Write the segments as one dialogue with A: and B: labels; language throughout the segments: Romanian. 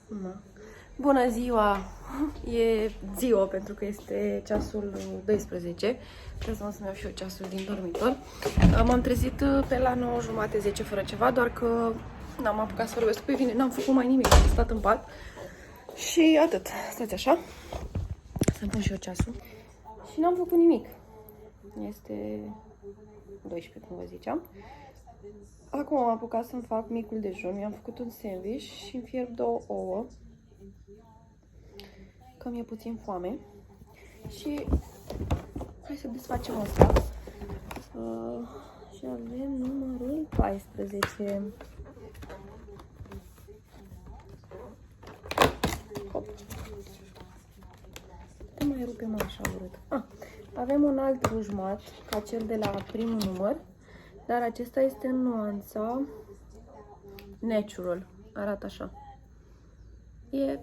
A: Da. Bună ziua! E ziua pentru că este ceasul 12. Trebuie să-mi iau și eu ceasul din dormitor. M-am trezit pe la 9:30, 10 fără ceva, doar că n-am apucat să vorbesc pe bine, n-am făcut mai nimic, am stat în pat. Și atât. Stați așa. Să-mi pun și eu ceasul. Și n-am făcut nimic. Este 12, cum vă ziceam. Acum am apucat să-mi fac micul dejun. Mi-am făcut un sandwich și îmi fierb 2 ouă. Că mi-e puțin foame. Și hai să desfacem asta. Și avem numărul 14. Hop. Nu mai rupem așa urât. Avem un alt ruj mat, ca cel de la primul număr, dar acesta este în nuanța Natural. Arată așa. E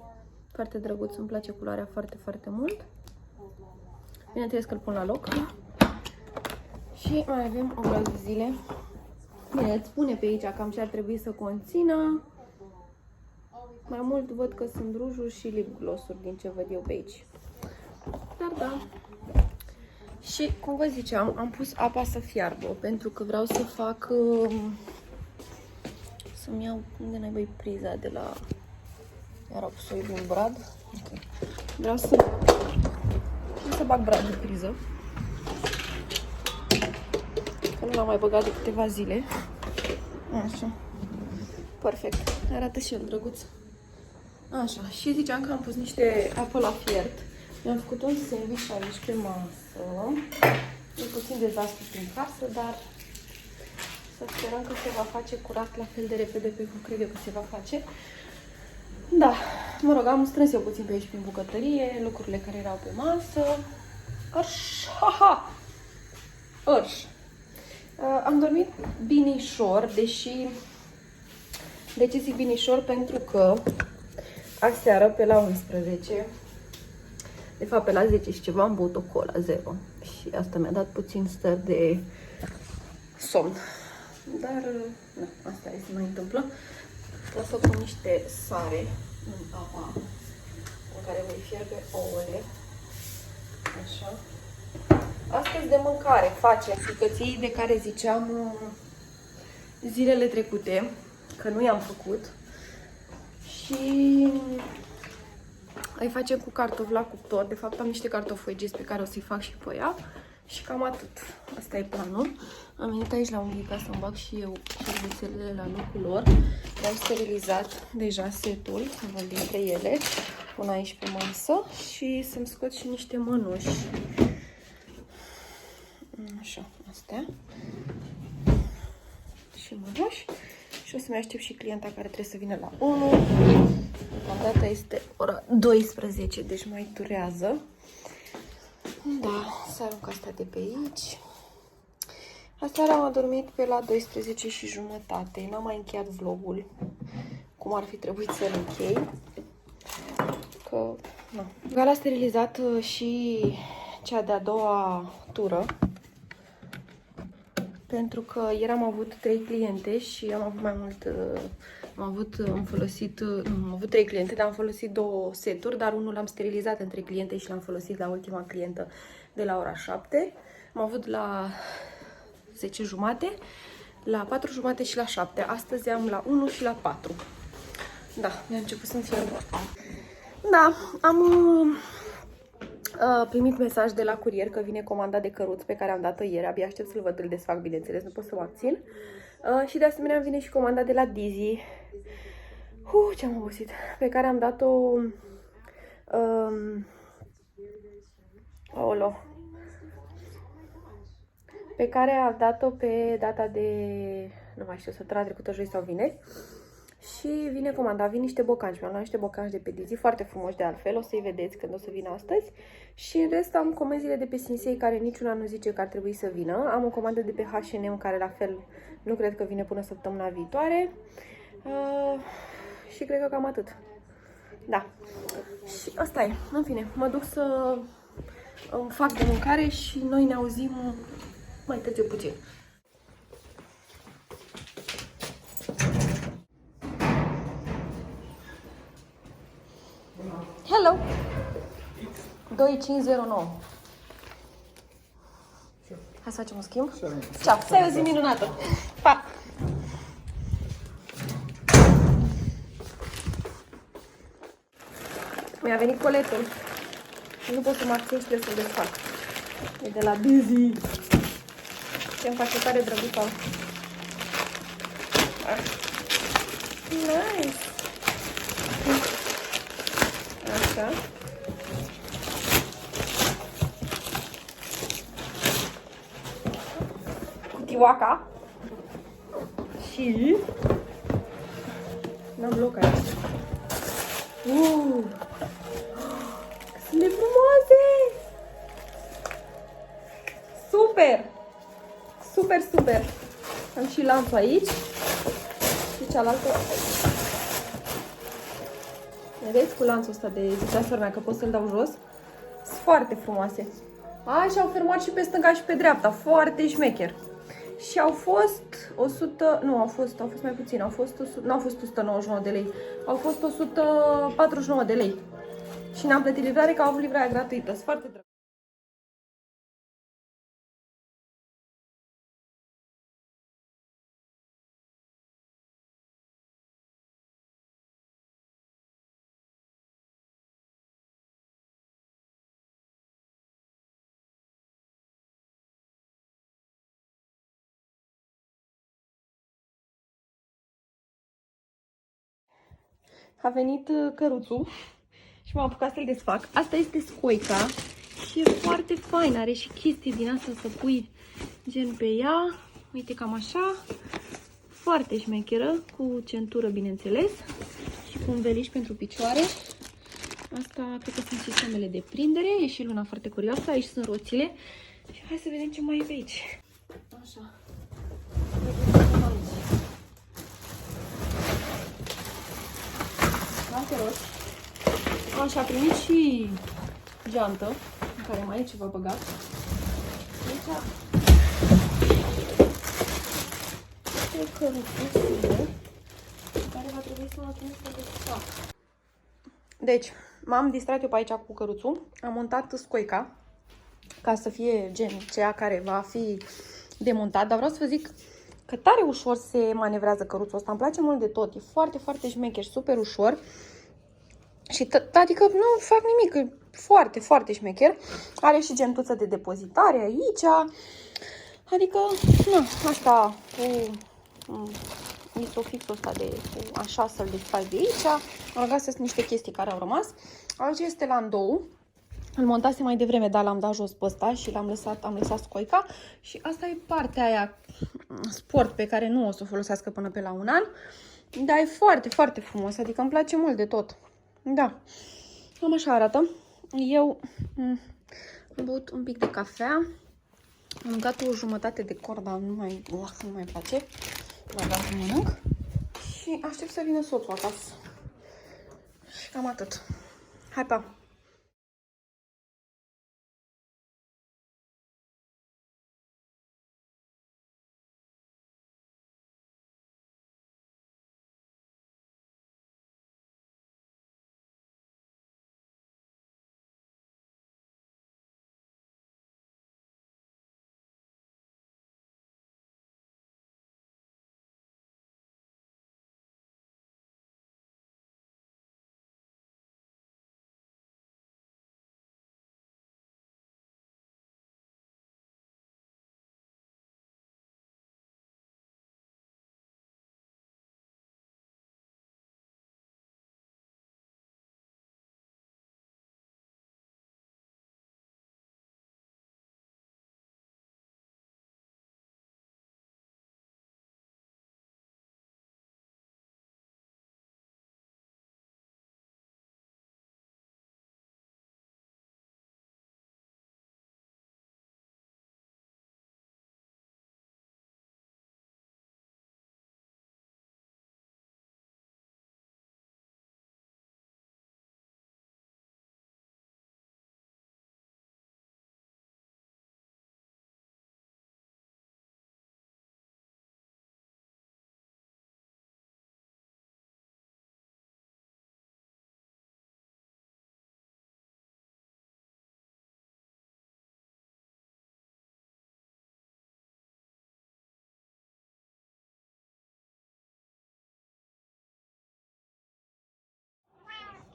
A: foarte drăguț, îmi place culoarea foarte, foarte mult. Bineînțeles că îl pun la loc. Și mai avem o groază de zile. Bine, îți spune pe aici cam ce ar trebui să conțină. Mai mult văd că sunt rujuri și lip gloss-uri din ce văd eu pe aici. Dar da. Și, cum vă ziceam, am pus apa să fiarbă, pentru că vreau să fac... să-mi iau... Unde n-ai băi priza de la... Iar apusoi din brad. Okay. Vreau să bag brad de priză. Că nu l-am mai băgat de câteva zile. Așa. Perfect. Arată și el drăguț. Așa. Și ziceam că am pus niște apă la fiert. Mi-am făcut un sandwich aici pe masă. E puțin dezastru prin casă, dar să sperăm că se va face curat la fel de repede pe cum cred eu că se va face. Da, mă rog, am strâns eu puțin pe aici prin bucătărie, lucrurile care erau pe masă. Arș. Am dormit binișor, deși... De ce zic binișor? Pentru că aseară pe la 11, de fapt pe la 10 și ceva, am băut o cola zero. Și asta mi-a dat puțin stări de somn. Dar, na, asta e, se mai întâmplă. O să pun niște sare în apa în care voi fierbe ouăle. Așa. Astăzi de mâncare facem bucății de care ziceam zilele trecute, că nu i-am făcut. Și îi facem cu cartofi la cuptor. De fapt am niște cartofi foigeți pe care o să-i fac și pe ea. Și cam atât. Asta e planul. Am venit aici la unghii ca să-mi bag și eu șervețelele la locul lor. Le-am sterilizat deja setul, să văd dintre ele. Pun aici pe masă și să-mi scot și niște mănuși. Așa, astea. Și mănuși. Și o să-mi aștept și clienta care trebuie să vină la 1. Deocamdată este ora 12, deci mai durează. Da, să arunc asta de pe aici. Aseară am adormit pe la 12:30. N-am mai încheiat vlogul cum ar fi trebuit să-l închei. Că, na. Gala sterilizat și cea de-a doua tură. Pentru că ieri am avut 3 cliente și am avut mai mult... Am avut 3 cliente, dar am folosit 2 seturi, dar unul l-am sterilizat între cliente și l-am folosit la ultima clientă de la ora 7. Am avut la 10:30, la 4:30 și la 7. Astăzi am la 1 și la 4. Da, mi-a început să-mi fie rău. Da, am primit mesaj de la curier că vine comanda de căruț pe care am dat-o ieri. Abia aștept să-l văd, îl desfac, bineînțeles, nu pot să mă abțin. Și de asemenea vine și comanda de la Dizzy. Ce-am obosit. Pe care am dat-o... Pe care am dat-o pe data de... Nu mai știu, săptămâna trecută, joi sau vineri. Și vine comanda, vin niște bocanci. Mi-am luat niște bocanci de pe Dizzy, foarte frumoși de altfel, o să-i vedeți când o să vină astăzi. Și în rest am comenzile de pe Sinsei, care niciuna nu zice că ar trebui să vină. Am o comandă de pe H&M, care la fel nu cred că vine până săptămâna viitoare. Și cred că cam atât. Da. Și asta e. În fine, mă duc să îmi fac de mâncare și noi ne auzim mai târziu puțin. Hello! 2509. Hai să facem un schimb? Ceau! Să ai o zi minunată! Pa! Mi-a venit coletul. Nu pot să mă abțin și trebuie să-l desfac. E de la Dizzy. Ce îmi face tare drăguța. Nice! Așa. Cutioaca. Și... n-am loc aici. Sunt de frumoase! Super! Super, super! Am și lanțul aici. Și cealaltă aici. Vedeți cu lanțul ăsta de ziceasorul mea, că pot să-l dau jos. Sunt foarte frumoase. Și au fermat și pe stânga și pe dreapta. Foarte șmecher. Și au fost 100, nu, au fost mai puțin, nu au fost 199 de lei, au fost 149 de lei. Și n-am plătit livrare, că au avut livrarea gratuită. Sunt foarte drăguț. A venit căruțul și m-am apucat să-l desfac. Asta este scoica și e foarte fain. Are și chestii din asta să pui gen pe ea. Uite, cam așa. Foarte șmecheră, cu centură, bineînțeles. Și cu un veliș pentru picioare. Asta cred că sunt sistemele de prindere. E și luna foarte curioasă. Aici sunt roțile. Și hai să vedem ce mai e pe aici. Așa. Foarte roz. Așa, a primit și geantă, în care mai e ceva băgat. Aici e căruțuțile, care va trebui să mă trimis să desfac. Deci, m-am distrat eu pe aici cu căruțul. Am montat scoica, ca să fie gen cea care va fi demontat. Dar vreau să vă zic că tare ușor se manevrează căruțul ăsta. Îmi place mult de tot. E foarte, foarte șmecher, super ușor. Și adică nu fac nimic, e foarte, foarte șmecher. Are și gentuță de depozitare aici. Adică, nu, asta cu isofixul ăsta de așa să-l desfaci de aici. Am găsit niște chestii care au rămas. Aici este landou. Îl montase mai devreme, dar l-am dat jos pe ăsta și am lăsat scoica. Și asta e partea aia sport pe care nu o să o folosească până pe la un an. Dar e foarte, foarte frumos, adică îmi place mult de tot. Da, cam așa arată. Eu am băut un pic de cafea. Am dat o jumătate de cor, dar nu mai place. Mai vreau să mănânc. Și aștept să vină soțul acasă. Și cam atât. Hai, pa!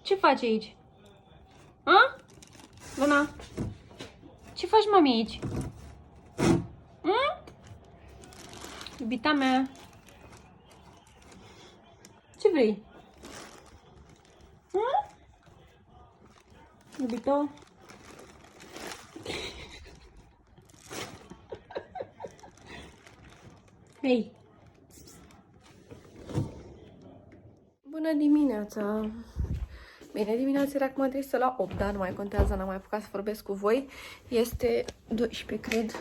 A: Ce faci aici? A? Luna? Ce faci, mami, aici? Iubita mea? Ce vrei? Iubito? Hei! Bună dimineața! Bine, dimineața era acum tristă la 8, dar nu mai contează, n-am mai apucat să vorbesc cu voi. Este 12, cred.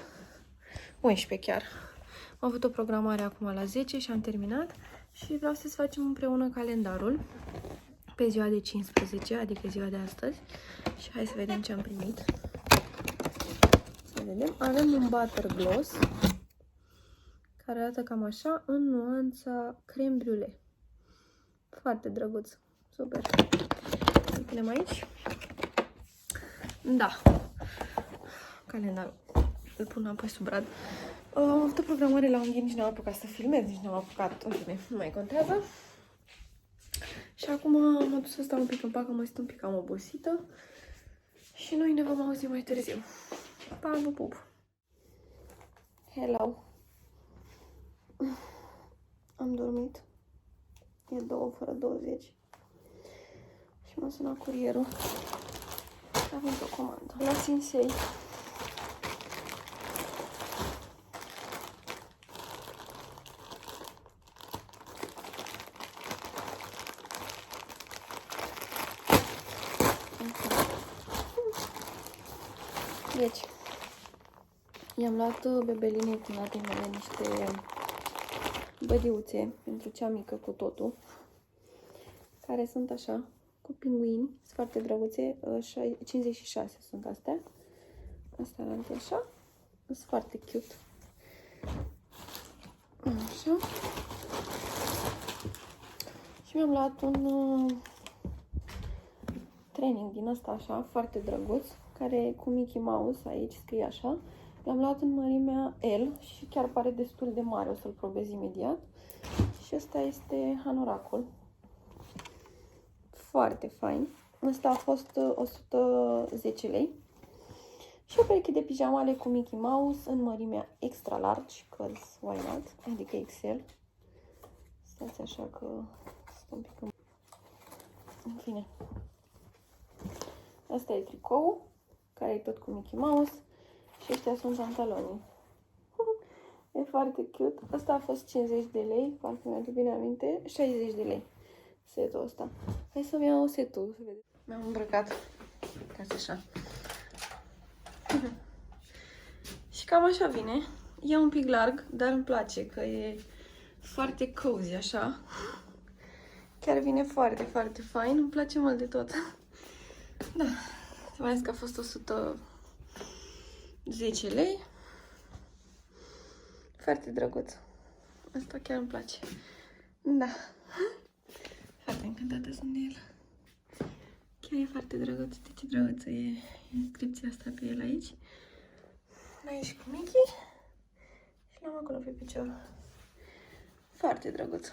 A: 11 chiar. Am avut o programare acum la 10 și am terminat. Și vreau să facem împreună calendarul pe ziua de 15, adică ziua de astăzi. Și hai să vedem ce am primit. Să vedem. Avem un butter gloss care arată cam așa, în nuanța creme brulee. Foarte drăguț. Super. Îl punem aici. Da. Calendarul. Îl pun apoi sub brad. Am avut o programare la unghii, nici n-am apucat să filmez, nici n-am apucat, în fine, nu mai contează. Și acum m-am dus să stau un pic în pat, că mă simt un pic cam obosită. Și noi ne vom auzi mai târziu. Pa, vă pup! Hello! Am dormit. E 2 fără 20. Și m-a sunat curierul. A venit o comandă. La Sinsei. Deci, i-am luat bebelinei cunatei mele niște bădiuțe pentru cea mică cu totul, care sunt așa, cu pinguini, sunt foarte drăguțe, 56 sunt astea. Astea arată așa, sunt foarte cute. Așa. Și mi-am luat un training din asta așa, foarte drăguț, care e cu Mickey Mouse, aici scrie așa. L-am luat în mărimea L și chiar pare destul de mare, o să-l probez imediat. Și ăsta este hanoracul. Foarte fain. Ăsta a fost 110 lei. Și o pereche de pijamale cu Mickey Mouse în mărimea extra large, cause why not, adică XL. Stați așa că stau un pic în... În fine. Asta e tricoul, care e tot cu Mickey Mouse. Și ăștia sunt pantalonii. E foarte cute. Asta a fost 50 de lei, parcă mi-aduc bine aminte. 60 de lei setul ăsta. Hai să-mi iau setul, să vedem. Mi-am îmbrăcat. Uitați așa. Și cam așa vine. E un pic larg, dar îmi place că e foarte cozy așa. Chiar vine foarte, foarte fain. Îmi place mult de tot. Da. Să mai zis că a fost 110 lei. Foarte drăguț. Asta chiar îmi place. Da. Foarte încântată sunt de el. Chiar e foarte drăguț. Uite ce drăguță e inscripția asta pe el aici. Aici cu Mickey. Și l-am acolo pe picior. Foarte drăguț.